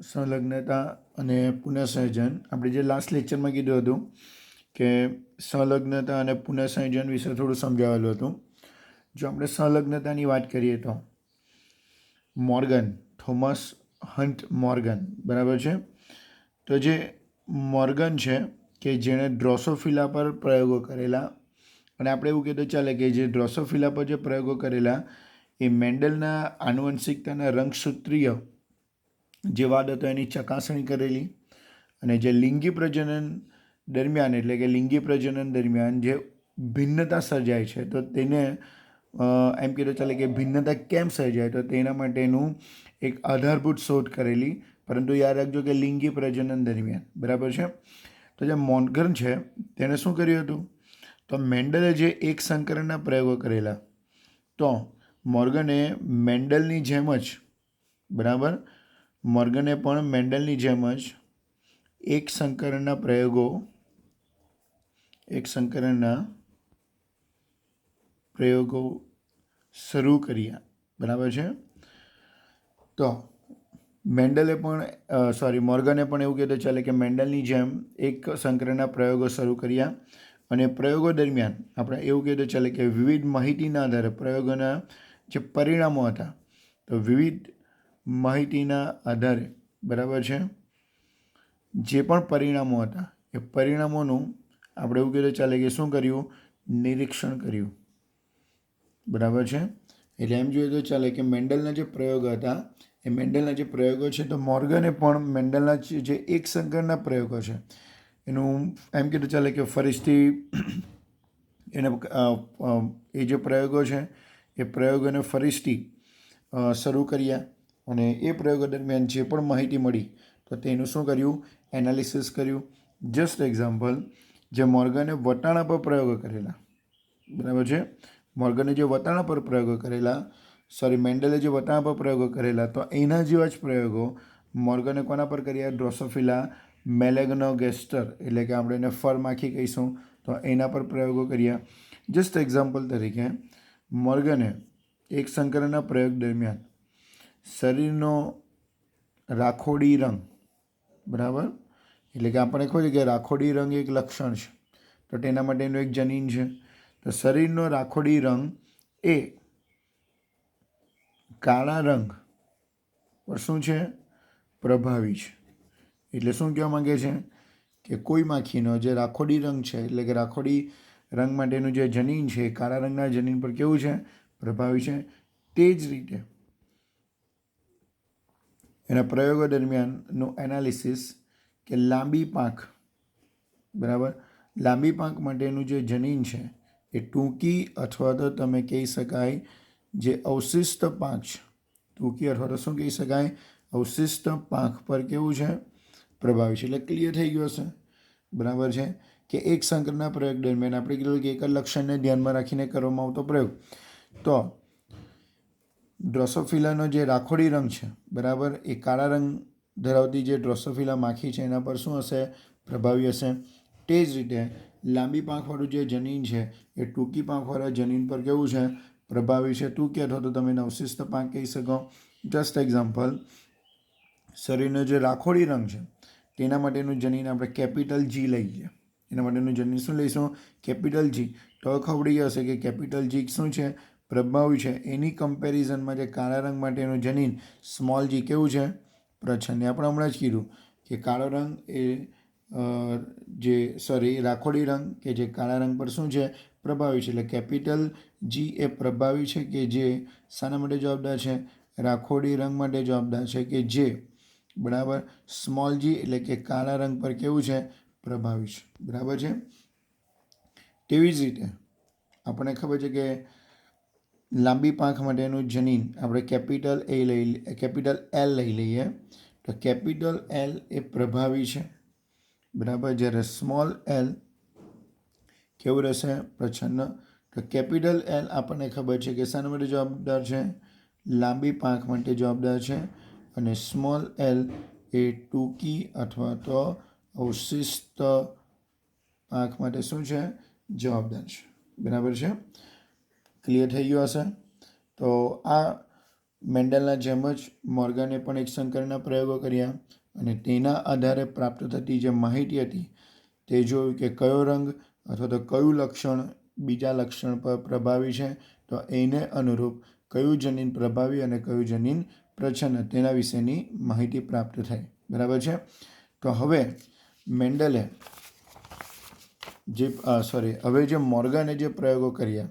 સંલગ્નતા અને પુનઃસંયોજન. આપણે જે લાસ્ટ લેક્ચરમાં કીધું હતું કે સંલગ્નતા અને પુનઃસંયોજન વિશે થોડું સમજાવેલું હતું. જો આપણે સંલગ્નતાની વાત કરીએ તો મોર્ગન, થોમસ હન્ટ મોર્ગન, બરાબર છે. તો જે મોર્ગન છે કે જેણે ડ્રોસોફિલા પર પ્રયોગો કરેલા, અને આપણે એવું કહેતો ચાલે કે જે ડ્રોસોફિલા પર જે પ્રયોગો કરેલા એ મેન્ડલના આનુવંશિકતાના રંગસૂત્રીય જે વાદ હતો એની ચકાસણી કરેલી, અને જે લિંગી પ્રજનન દરમિયાન એટલે કે લિંગી પ્રજનન દરમિયાન જે ભિન્નતા સર્જાય છે તો તેને એમ કીધું ચાલે કે ભિન્નતા કેમ સર્જાય તો તેના માટેનું એક આધારભૂત શોધ કરેલી, પરંતુ યાદ રાખજો કે લિંગી પ્રજનન દરમિયાન, બરાબર છે. તો જે મોર્ગન છે તેણે શું કર્યું હતું, તો મેન્ડલે જે એક સંકરણના પ્રયોગો કરેલા, તો મોર્ગને મેન્ડલની જેમ જ, બરાબર, મોર્ગને પણ મેન્ડલની જેમ જ એક સંકરણના પ્રયોગો શરૂ કર્યા, બરાબર છે. તો મેન્ડલે પણ મોર્ગને પણ એવું કહેતો ચાલે કે મેન્ડલની જેમ એક સંકરણના પ્રયોગો શરૂ કર્યા, અને પ્રયોગો દરમિયાન આપણે એવું કહેતો ચાલે કે વિવિધ માહિતીના આધારે પ્રયોગોના જે પરિણામો હતા, તો વિવિધ માહિતીના આધારે, બરાબર છે, જે પણ પરિણામો હતા એ પરિણામોનું આપણે એવું કહેતો ચાલે કે શું કર્યું, નિરીક્ષણ કર્યું, બરાબર છે. એટલે એમ જોઈએ તો ચાલે કે મેન્ડલના જે પ્રયોગો હતા એ મેન્ડલના જે પ્રયોગો છે તો મોર્ગને પણ મેન્ડલના જે એક સંકરના પ્રયોગો છે એનું એમ કીધું ચાલે કે ફરીથી એને એ જે પ્રયોગો છે એ પ્રયોગોને ફરીથી શરૂ કર્યા, અને એ પ્રયોગો દરમિયાન જે પણ માહિતી મળી તો તેનું શું કર્યું, એનાલિસિસ કર્યું. જસ્ટ એક્ઝામ્પલ, જે મોર્ગને વટાણા પર પ્રયોગો કરેલા, બરાબર છે, મોર્ગને જે વટાણા પર પ્રયોગો કરેલા, મેન્ડલે જે વટાણા પર પ્રયોગો કરેલા, તો એના જેવા જ પ્રયોગો મોર્ગને કોના પર કર્યા, ડ્રોસોફિલા મેલેગ્નોગેસ્ટર, એટલે કે આપણે એને ફર માખી કહીશું, તો એના પર પ્રયોગો કર્યા. જસ્ટ એક્ઝામ્પલ તરીકે મોર્ગને એક સંકરણના પ્રયોગ દરમિયાન શરીરનો રાખોડી રંગ, બરાબર, એટલે કે આપણે ખબર છે કે રાખોડી રંગ એક લક્ષણ છે, તો તેના માટેનું એક જનીન છે. તો શરીરનો રાખોડી રંગ એ કાળા રંગ પર શું છે, પ્રભાવી છે. એટલે શું કહેવા માંગે છે કે કોઈ માખીનો જે રાખોડી રંગ છે, એટલે કે રાખોડી રંગ માટેનું જે જનીન છે એ કાળા રંગના જનીન પર કેવું છે, પ્રભાવી છે. તે જ રીતે એના પ્રયોગો દરમિયાનનું એનાલિસિસ કે લાંબી પાંખ, બરાબર, લાંબી પાંખ માટેનું જે જનીન છે એ ટૂંકી અથવા તો તમે કહી શકાય જે અવશિષ્ટ પાંખ છે, ટૂંકી અથવા તો શું કહી શકાય, અવશિષ્ટ પાંખ પર કેવું છે, પ્રભાવી છે. એટલે ક્લિયર થઈ ગયું હશે, બરાબર છે, કે એક સંકરના પ્રયોગ દરમિયાન આપણે કીધું કે એક જ લક્ષણને ધ્યાનમાં રાખીને કરવામાં આવતો પ્રયોગ. તો ડ્રોસોફિલાનો જે રાખોડી રંગ છે, બરાબર, એ કાળા રંગ ધરાવતી જે ડ્રોસોફિલા માખી છે એના પર શું હશે, પ્રભાવી હશે. તે જ રીતે લાંબી પાંખવાળું જે જનીન છે એ ટૂંકી પાંખવાળા જનીન પર કેવું છે, પ્રભાવી છે. ટૂંકી અથવા તો તમે અવશિષ્ટ પાંખ કહી શકો. જસ્ટ એક્ઝામ્પલ, શરીરનો જે રાખોડી રંગ છે તેના માટેનું જનીન આપણે કેપિટલ જી લઈએ, એના માટેનું જનીન શું લઈશું, કેપિટલ જી. તો ખબર પડી જશે કે કેપિટલ જી શું છે, પ્રભાવી છે. એની કમ્પેરિઝનમાં જે કાળા રંગ માટેનું જનીન સ્મોલ જી કેવું છે, પ્રચ્છન્ન. આપણે હમણાં જ કીધું કે કાળો રંગ એ રાખોડી રંગ કે જે કાળા રંગ પર શું છે, પ્રભાવી છે. એટલે કેપિટલ જી એ પ્રભાવી છે કે જે શાના માટે જવાબદાર છે, રાખોડી રંગ માટે જવાબદાર છે કે જે, બરાબર, સ્મોલ જી એટલે કે કાળા રંગ પર કેવું છે, પ્રભાવી છે, બરાબર છે. તેવી જ રીતે આપણને ખબર છે કે લાંબી પાંખ માટેનું જનીન આપણે કેપિટલ એલ લઈ લઈએ, તો કેપિટલ એલ એ પ્રભાવી છે, બરાબર, જ્યારે સ્મોલ એલ કેવું રહેશે, પ્રચ્છન્ન. તો કેપિટલ એલ આપણને ખબર છે કે શાના માટે જવાબદાર છે, લાંબી પાંખ માટે જવાબદાર છે, અને સ્મોલ એલ એ ટૂંકી અથવા તો અવશિષ્ટ પાંખ માટે શું છે, જવાબદાર છે, બરાબર છે. ક્લિયર થઈ ગયું હશે. તો આ મેન્ડલના જેમ જ મોર્ગને પણ એક સંકરણના પ્રયોગો કર્યા અને તેના આધારે પ્રાપ્ત થતી જે માહિતી હતી તે જોયું કે કયો રંગ અથવા તો કયું લક્ષણ બીજા લક્ષણ પર પ્રભાવી છે, તો એને અનુરૂપ કયું જનીન પ્રભાવી અને કયું જનીન પ્રચ્છન્ન તેના વિશેની માહિતી પ્રાપ્ત થઈ. બરાબર છે. તો હવે મેન્ડલે હવે જે મોર્ગને જે પ્રયોગો કર્યા,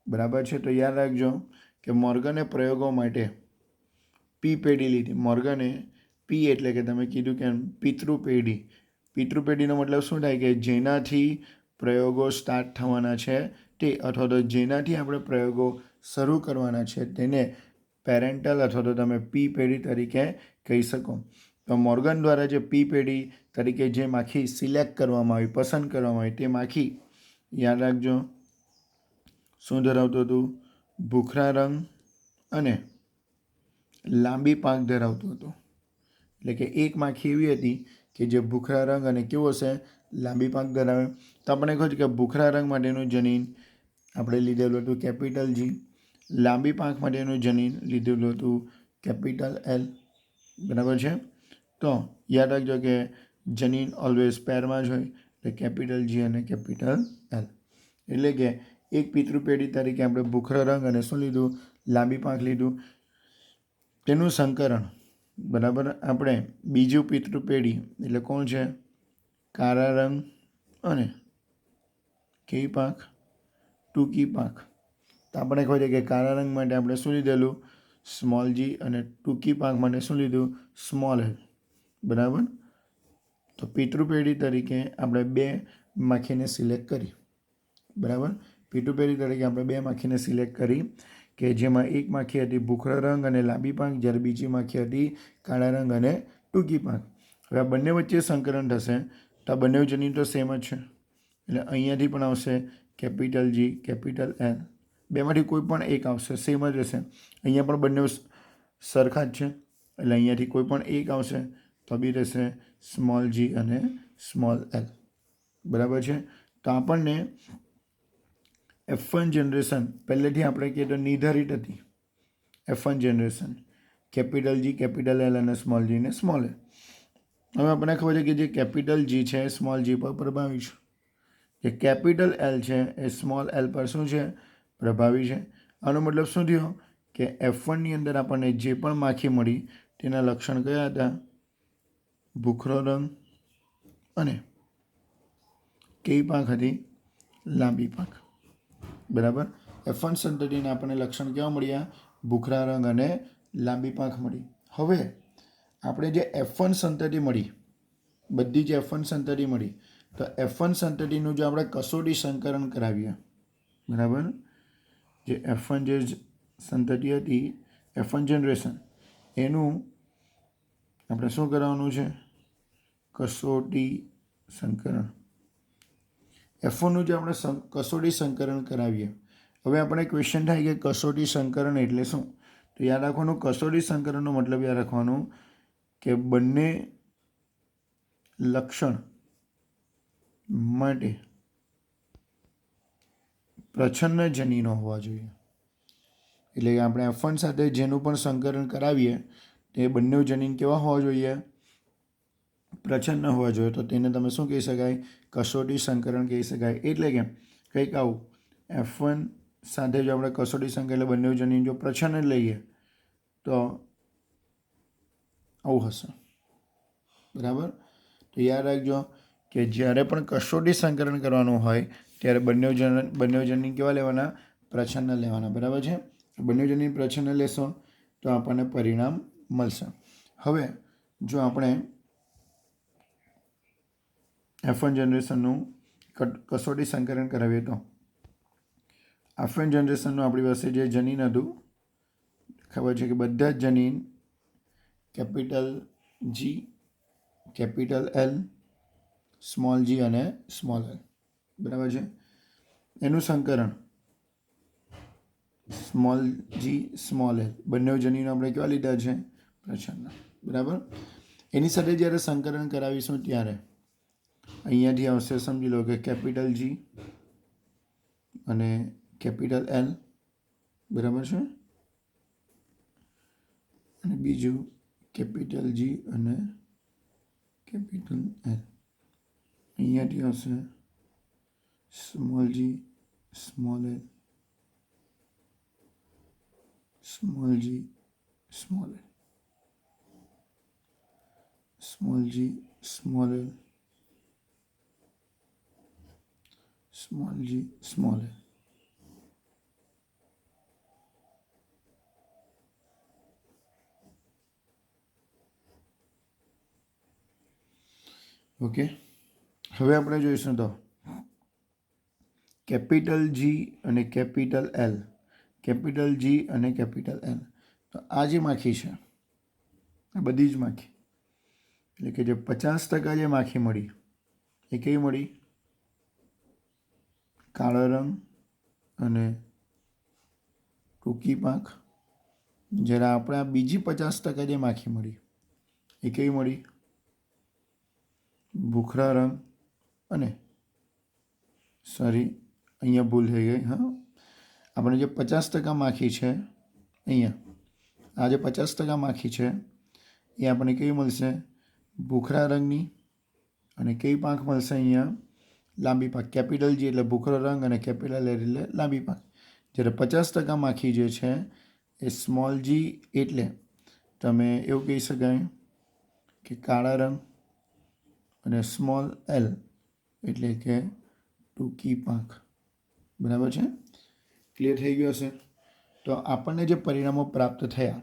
બરાબર છે, તો યાદ રાખજો કે મોર્ગને પ્રયોગો માટે પી પેઢી લીધી. મોર્ગને પી એટલે કે તમે કીધું કે પિતૃપેઢી. પિતૃપેઢીનો મતલબ શું થાય કે જેનાથી પ્રયોગો સ્ટાર્ટ થવાના છે તે, અથવા તો જેનાથી આપણે પ્રયોગો શરૂ કરવાના છે તેને પેરેન્ટલ અથવા તો તમે પી પેઢી તરીકે કહી શકો. તો મોર્ગન દ્વારા જે પી પેઢી તરીકે જે માખી સિલેક્ટ કરવામાં આવી, પસંદ કરવામાં આવી, તે માખી યાદ રાખજો શું ધરાવતું હતું? ભૂખરા રંગ અને લાંબી પાંખ ધરાવતું હતું. એટલે કે એક માખી એવી હતી કે જે ભૂખરા રંગ અને કેવો હશે? લાંબી પાંખ ધરાવે. તો આપણે કહ્યું કે ભૂખરા રંગ માટેનું જનીન આપણે લીધેલું હતું કેપિટલ G, લાંબી પાંખ માટેનું જનીન લીધેલું હતું કેપિટલ L. બરાબર છે. તો યાદ રાખજો કે જનીન ઓલવેઝ પેરમાં જ હોય, એટલે કેપિટલ G અને કેપિટલ L. એટલે કે એક પિતૃપેઢી તરીકે આપણે ભૂખરા રંગ અને શું લીધું? લાંબી પાંખ લીધું. તેનું સંકરણ, બરાબર, આપણે બીજું પિતૃપેઢી એટલે કોણ છે? કાળા રંગ અને કેવી પાંખ? ટૂંકી પાંખ. તો આપણે ખબર છે કે કાળા રંગ માટે આપણે શું લીધેલું? સ્મોલ g અને ટૂંકી પાંખ માટે શું લીધું? Small l. બરાબર. તો પિતૃપેઢી તરીકે આપણે બે માખીને સિલેક્ટ કરી. બરાબર. પિતૃપેઢી તરીકે આપણે બે માખીને સિલેક્ટ કરી કે જેમાં એક માખી હતી ભૂખરા રંગ અને લાંબી પાંખ, જ્યારે બીજી માખી હતી કાળા રંગ અને ટૂંકી પાંખ. હવે આ બંને વચ્ચે સંકરણ થશે તો આ બંને જનીન તો સેમ જ છે, એટલે અહીંયાથી પણ આવશે કેપિટલ G, કેપિટલ L. બેમાંથી કોઈ પણ એક આવશે, સેમ જ રહેશે. અહીંયા પણ બંને સરખા જ છે, એટલે અહીંયાથી કોઈ પણ એક આવશે તો બી રહેશે સ્મોલ g અને સ્મોલ l. બરાબર છે. તો આપણને F1 જનરેશન પહેલેથી આપણે કહીએ તો નિર્ધારિત હતી. F1 generation capital G, capital L અને સ્મોલ g ને સ્મોલ l. હવે આપણને ખબર છે કે જે કેપિટલ G છે એ સ્મોલ g પર પ્રભાવી છે, જે કેપિટલ L છે એ સ્મોલ l પર શું છે? પ્રભાવી છે. આનો મતલબ શું થયો કે F1ની અંદર આપણને જે પણ માખી મળી તેના લક્ષણ કયા હતા? ભૂખરો રંગ અને કેવી પાંખ હતી? લાંબી પાંખ. બરાબર. F1 સંતતિના આપણને લક્ષણ કેવા મળ્યા? ભૂખરા રંગ અને લાંબી પાંખ મળી. હવે આપણે જે F1 સંતતિ મળી, બધી જ F1 સંતતિ મળી, તો F1 સંતતિનું જો આપણે કસોટી સંકરણ કરાવીએ, બરાબર, જે F1 જે સંતતિ હતી, F1 જનરેશન, એનું આપણે શું કરાવવાનું છે? કસોટી સંકરણ. F1નું જે આપણે કસોટી સંકરણ કરાવીએ. હવે આપણે ક્વેશ્ચન થાય કે કસોટી સંકરણ એટલે શું? તો યાદ રાખવાનું, કસોટી સંકરણનો મતલબ યાદ રાખવાનું કે બંને લક્ષણ માટે પ્રચ્છન્ન જનીનો હોવા જોઈએ. એટલે કે આપણે F1 સાથે જેનું પણ સંકરણ કરાવીએ તે બંને જનીન કેવા હોવા જોઈએ? પ્રચ્છન્ન હોવા જોઈએ. તો તેને તમે શું કહી શકાય? કસોટી સંકરણ કહી શકાય. એટલે કે કંઈક આવું, F1 સાથે જો આપણે કસોટી સંકરણ એટલે બંને જનીન જો પ્રચ્છન્ન લઈએ તો આવું હશે. બરાબર. તો યાદ રાખજો કે જ્યારે પણ કસોટી સંકરણ કરવાનું હોય ત્યારે બંને જનીન કેવા લેવાના? પ્રચ્છન્ન લેવાના. બરાબર છે. બંને જનીન પ્રચ્છન્ન લેશો તો આપણને પરિણામ મળશે. હવે જો આપણે F1 જનરેશનનું કસોટી સંકરણ કરાવીએ તો F1 જનરેશનનું આપણી પાસે જે જનીન હતું, ખબર છે કે બધા જ જનીન capital G, capital L, small g અને સ્મોલ l. બરાબર છે. એનું સંકરણ સ્મોલ g, સ્મોલ l, બંને જનીનો આપણે કેવા લીધા છે? પ્રચ્છન્ન. બરાબર. એની સાથે જ્યારે સંકરણ કરાવીશું ત્યારે અહીંયાથી આવશે, સમજી લો કે કેપિટલ G અને કેપિટલ L. બરાબર છે. અને બીજું કેપિટલ G અને કેપિટલ L. અહીંયાથી હશે small g small l, small g small l, small g small l, small g small l. Okay, હવે આપણે જોઈશું તો કેપિટલ G અને કેપિટલ L, કેપિટલ G અને કેપિટલ L. તો આ જે માખી છે આ બધી જ માખી એટલે કે જે 50% જે માખી મળી એ કેવી મળી? કાળો રંગ અને ટૂંકી પાંખ. જ્યારે આપણે આ બીજી 50% જે માખી મળી એ કેવી મળી? ભૂખરા રંગ અને સોરી અહીંયા ભૂલ થઈ ગઈ. હા, આપણે જે 50% માખી છે અહીંયા આ જે 50% માખી છે એ આપણને કેવી મળશે? ભૂખરા રંગની અને કેવી પાંખ મળશે? અહીંયા લાંબી પાંખ. કેપિટલ G એટલે ભૂખરો રંગ અને કેપિટલ L એટલે લાંબી પાંખ. જ્યારે 50% માખી જે છે એ સ્મોલ g એટલે તમે એવું કહી શકાય કે કાળા રંગ અને સ્મોલ l એટલે કે ટૂંકી પાંખ. બરાબર છે? ક્લિયર થઈ ગયું હશે? તો આપણને જે પરિણામો પ્રાપ્ત થયા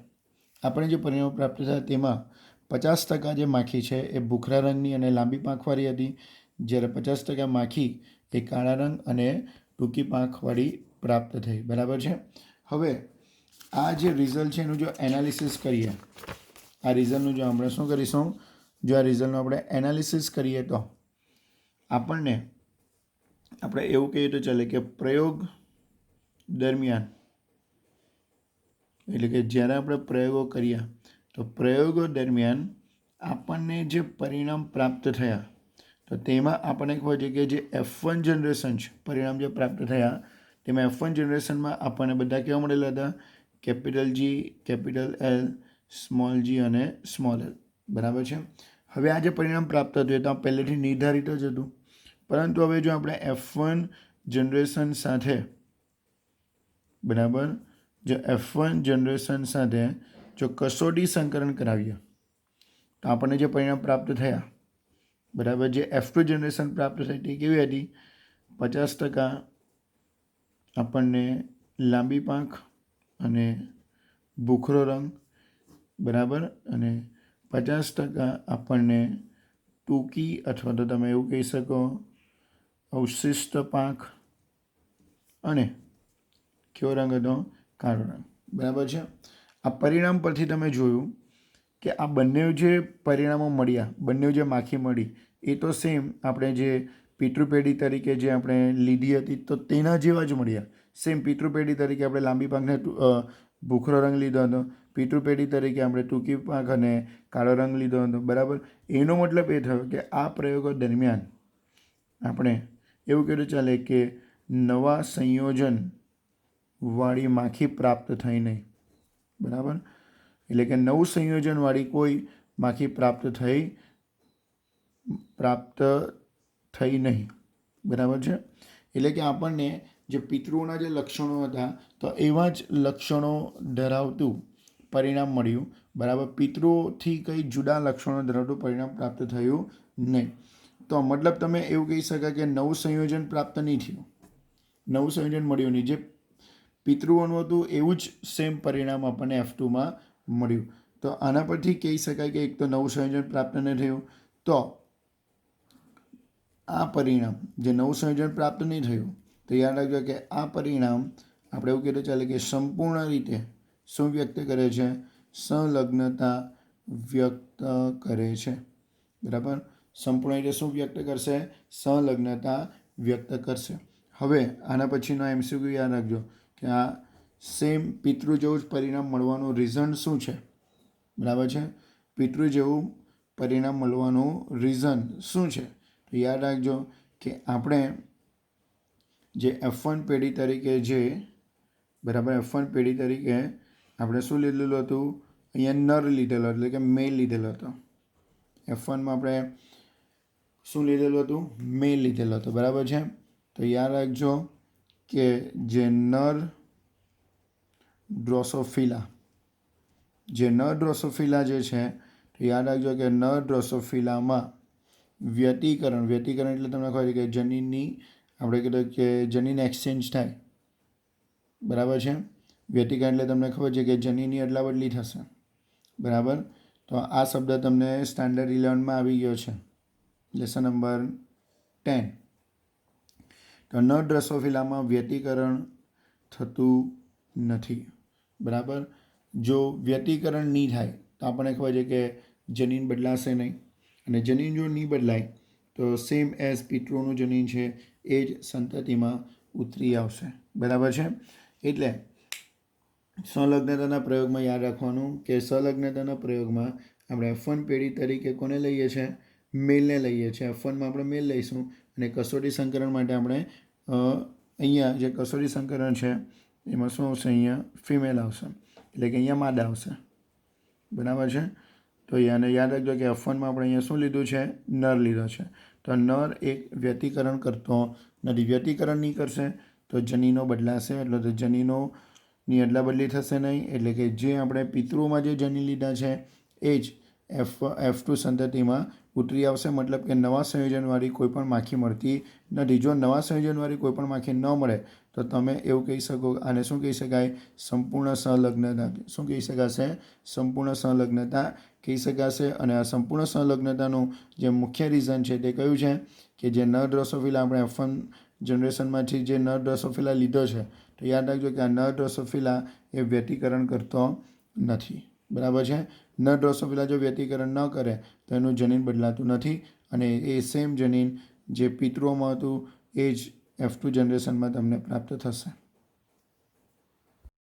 તેમાં 50% જે માખી છે એ ભૂખરા રંગની અને લાંબી પાંખવાળી હતી, જ્યારે 50% માખી એ કાળા રંગ અને ટૂંકી પાંખવાળી પ્રાપ્ત થઈ. બરાબર છે? હવે આ જે રિઝલ્ટ છે એનું જો એનાલિસિસ કરીએ, આ રિઝલ્ટનું જો આપણે શું કરીશું? જો આ રિઝલ્ટનું આપણે એનાલિસિસ કરીએ તો આપણે એવું કહીએ તો ચાલે કે પ્રયોગ દરમિયાન એટલે કે જ્યારે આપણે પ્રયોગો કર્યા તો પ્રયોગો દરમિયાન આપણને જે પરિણામ પ્રાપ્ત થયા તો તેમાં આપણને ખબર છે કે જે F1 જનરેશન છે, પરિણામ જે પ્રાપ્ત થયા તેમાં F1 જનરેશનમાં આપણને બધા કેવા મળેલા હતા? Capital G, capital L, small g અને સ્મોલ l. બરાબર છે? હવે આ જે પરિણામ પ્રાપ્ત થયું તો આ પહેલેથી નિર્ધારિત જ હતું, પરંતુ હવે જો આપણે F1 જનરેશન સાથે બરાબર જો F1 જનરેશન સાથે જો કસોટી સંકલન કરાવીએ તો આપણને જે પરિણામ પ્રાપ્ત થયા બરાબર જે F2 જનરેશન પ્રાપ્ત થઈ તે કેવી હતી? 50% આપણને લાંબી પાંખ અને ભૂખરો રંગ બરાબર અને 50% આપણને ટૂંકી અથવા તો તમે એવું કહી શકો અવશિષ્ટ પાંખ અને કેવો રંગ હતો? કાળો રંગ. બરાબર છે? આ પરિણામ પરથી તમે જોયું કે આ બંને જે પરિણામો મળ્યા, બંને જે માખી મળી એ તો સેમ આપણે જે પિતૃપેઢી તરીકે જે આપણે લીધી હતી તો તેના જેવા જ મળ્યા. સેમ પિતૃપેઢી તરીકે આપણે લાંબી પાંખને ભૂખરો રંગ લીધો હતો, પિતૃપેઢી તરીકે આપણે ટૂંકી પાંખ અને કાળો રંગ લીધો હતો. બરાબર? એનો મતલબ એ થયો કે આ પ્રયોગો દરમિયાન આપણે એવું કહેવું ચાલે કે નવા સંયોજન વાળી માખી પ્રાપ્ત થઈ નહીં. બરાબર? એટલે કે નવું સંયોજનવાળી કોઈ માખી પ્રાપ્ત થઈ નહીં. બરાબર છે? એટલે કે આપણને જે પિતૃઓના જે લક્ષણો હતા તો એવા જ લક્ષણો ધરાવતું પરિણામ મળ્યું. બરાબર? પિતૃઓથી કંઈ જુદા લક્ષણો ધરાવતું પરિણામ પ્રાપ્ત થયું નહીં. તો મતલબ તમે એવું કહી શકાય કે નવું સંયોજન પ્રાપ્ત નહીં થયું, નવું સંયોજન મળ્યું નહીં. જે પિતૃઓનું હતું એવું જ સેમ પરિણામ આપણને F2માં મળ્યું. તો આના પરથી કહી શકાય કે એક તો નવું સંયોજન પ્રાપ્ત નહીં થયું, તો આ પરિણામ જે નવું સંયોજન પ્રાપ્ત નહીં થયું તો યાદ રાખજો કે આ પરિણામ આપણે એવું કહેતું ચાલે કે સંપૂર્ણ રીતે શું વ્યક્ત કરે છે? સંલગ્નતા વ્યક્ત કરે છે. બરાબર? સંપૂર્ણ રીતે શું વ્યક્ત કરશે? સંલગ્નતા વ્યક્ત કરશે. હવે આના પછીનો MCQ યાદ રાખજો કે આ સેમ પિતૃ જેવું જ પરિણામ મળવાનું રીઝન શું છે? બરાબર છે? પિતૃ જેવું પરિણામ મળવાનું રીઝન શું છે? તો યાદ રાખજો કે આપણે જે F1 પેઢી તરીકે જે બરાબર F1 પેઢી તરીકે આપણે શું લીધેલું હતું? અહીંયા નર લીધેલો એટલે કે મેલ લીધેલો હતો. F1માં આપણે શું લીધેલું હતું? મેલ લીધેલો હતો. બરાબર છે. તો યાદ રાખજો કે જે નર ડ્રોસોફિલા જે છે તો યાદ રાખજો કે નર ડ્રોસોફિલામાં વ્યતિકરણ એટલે તમને ખબર છે કે જનીનની આપણે કીધું કે જનીન એક્સચેન્જ થાય. બરાબર છે. વ્યતિકરણ એટલે તમને ખબર છે કે જનીનની અદલા બદલી થશે. બરાબર. તો આ શબ્દ તમને સ્ટાન્ડર્ડ 11માં આવી ગયો છે, લેસન નંબર 10. તો નર ડ્રોસોફિલામાં વ્યતિકરણ થતું નથી. બરાબર. જો વ્યતિકરણ નહીં થાય તો આપણને ખબર છે કે જનીન બદલાશે નહીં, અને જનીન જો નહીં બદલાય તો સેમ એઝ પિતૃનું જનીન છે એ જ સંતતિમાં ઉતરી આવશે. બરાબર છે. એટલે સંલગ્નતાના પ્રયોગમાં યાદ રાખવાનું કે સંલગ્નતાના પ્રયોગમાં આપણે F1 પેઢી તરીકે કોને લઈએ છીએ? મેલને લઈએ છીએ. F1માં આપણે મેલ લઈશું અને કસોટી સંકરણ માટે આપણે અહીંયા જે કસોટી સંકરણ છે એમાં શું આવશે? અહીંયા ફિમેલ આવશે, એટલે કે અહીંયા માદા આવશે. બરાબર છે. તો યાદ રાખજો કે F1માં આપણે અહીંયા શું લીધું છે? નર લીધો છે. તો નર એક વ્યતિકરણ કરતો નથી. વ્યતિકરણ નહીં કરશે તો જનીનો બદલાશે, એટલે તો જનીનોની અદલા બદલી થશે નહીં. એટલે કે જે આપણે પિતૃમાં જે જનીન લીધા છે એ જ F2 સંતતિમાં ઉતરી આવશે. મતલબ કે નવા સંયોજનવાળી કોઈ પણ માખી મળતી નથી. જો નવા સંયોજનવાળી કોઈ પણ માખી ન મળે તો તમે એવું કહી શકો, આને શું કહી શકાય? સંપૂર્ણ સંલગ્નતા. શું કહી શકાશે? સંપૂર્ણ સંલગ્નતા કહી શકાશે. અને આ સંપૂર્ણ સંલગ્નતાનું જે મુખ્ય રીઝન છે તે કયું છે? કે જે નર ડ્રોસોફિલા આપણે F1 જનરેશનમાંથી જે નર ડ્રોસોફિલા લીધો છે તો યાદ રાખજો કે આ નર ડ્રોસોફિલા એ વ્યતિકરણ કરતો નથી. બરાબર છે. નર ડ્રોસોફિલા જો વ્યતિકરણ ન કરે તો એનું જનીન બદલાતું નથી, અને એ સેમ જનીન જે પિતૃઓમાં હતું એ જ F2 જનરેશનમાં તમને પ્રાપ્ત થશે.